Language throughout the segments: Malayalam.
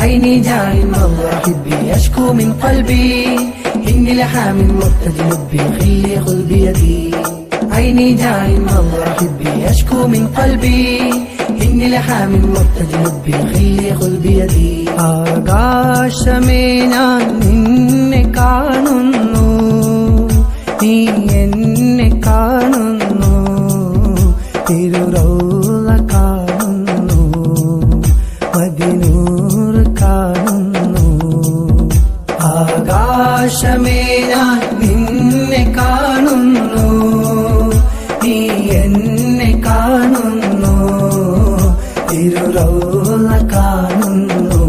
عيني جاعل والله حبي أشكو من قلبي إني لحام مرتج لبي خلي خذ بيدي عيني جاعل والله حبي أشكو من قلبي إني لحام مرتج لبي خلي خذ بيدي ആകാശമേ ഞാൻ നിന്നെ കാണുന്നു നീ എന്നെ കാണുന്നു തിരുറൗള കാണുന്നു മദീനൂർ കാണുന്നു ആകാശമേ ഞാൻ നിന്നെ കാണുന്നു നീ എന്നെ കാണുന്നു തിരുറൗള കാണുന്നു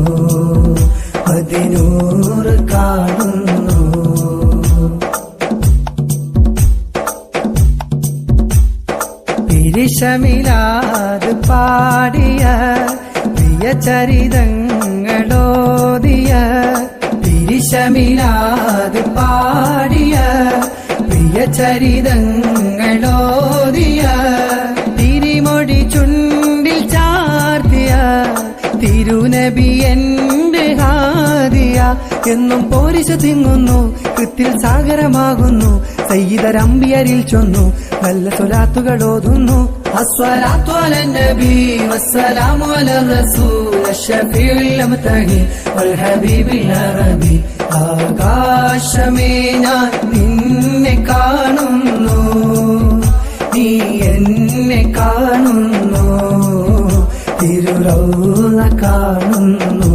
മദീനൂർ കാണുന്നു പിരിശമിലാത് പാടിയ പ്രിയ ചരിതങ്ങളോദിയ പിരിശമിലാത് പാടിയ പ്രിയ ചരിതങ്ങളോദിയ തിരിമൊഴി ചുണ്ടിൽ ചാർത്തിയ തിരുനബി എന്റെ ഹാദിയ എന്നും പോരിശ തിങ്ങുന്നു കൃത്തിൽ സാഗരമാകുന്നു സയ്യിദരമ്പിയരിൽ ചൊന്നു നല്ല സ്വലാത്തുകൾ ഓതുന്നു അസ്സലാത്തു അലൻ നബി വസ്സലാമു അലർ റസൂൽ അഷ്ഫീഉൽ മുതഹി വൽ ഹബീബിൽ അറബി ആകാശമേ ഞാൻ നിന്നെ കാണുന്നു നീ എന്നെ കാണുന്നു തിരുറൗള കാണുന്നു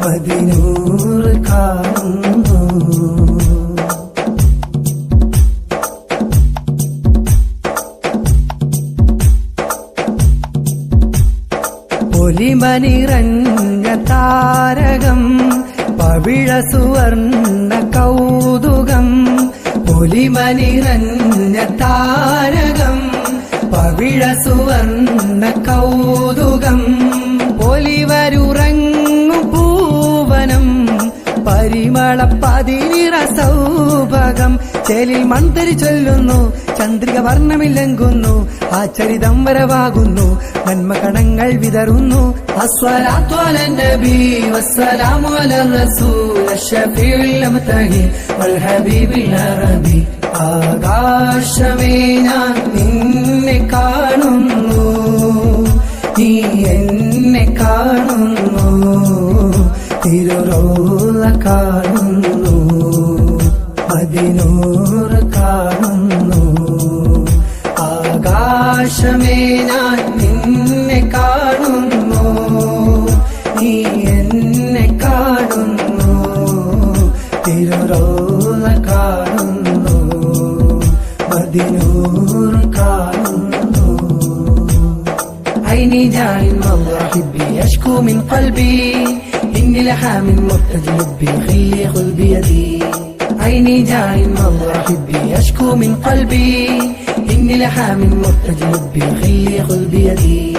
മദീനൂർ കാണുന്നു പൊലിമനിറഞ്ഞ താരകം പവിഴ സുവർണ്ണ കൗതുകം പൊലിമനിറഞ്ഞ താരകം പവിഴ സുവർണ്ണ കൗതുകം പൊലിവരുറങ്ങു പൂവനം പരിമള പതിനിറ സൗഭകം ചേലിൽ മന്ത്രി ചൊല്ലുന്നു ചന്ദ്രിക വർണ്ണമില്ലങ്കുന്നു ആ ചരിതം വരവാകുന്നു നന്മ കണങ്ങൾ വിതറുന്നു അസ്സലാത്തു അലൻ നബി വസ്സലാമു അലർ റസൂൽ അഷ്ഫീഉൽ മുതഹി വൽ ഹബീബിൽ അറബി ആകാശമേ ഞാൻ നിന്നെ കാണുന്നു നീ എന്നെ കാണുന്നു തിരുറൗള കാണുന്നു മദീനൂർ കാണുന്നു ആകാശമേ ഞാൻ നിന്നെ കാണുന്നു നീ എന്നെ കാണുന്നു തിരുറൗള കാണുന്നു മദീനൂർ കാണുന്നു عيني جاعل والله حبي أشكو من قلبي إني لحام مرتج لبي خلي خذ بيدي عيني جاعل والله حبي أشكو من قلبي إني لحام مرتج لبي خلي خذ بيدي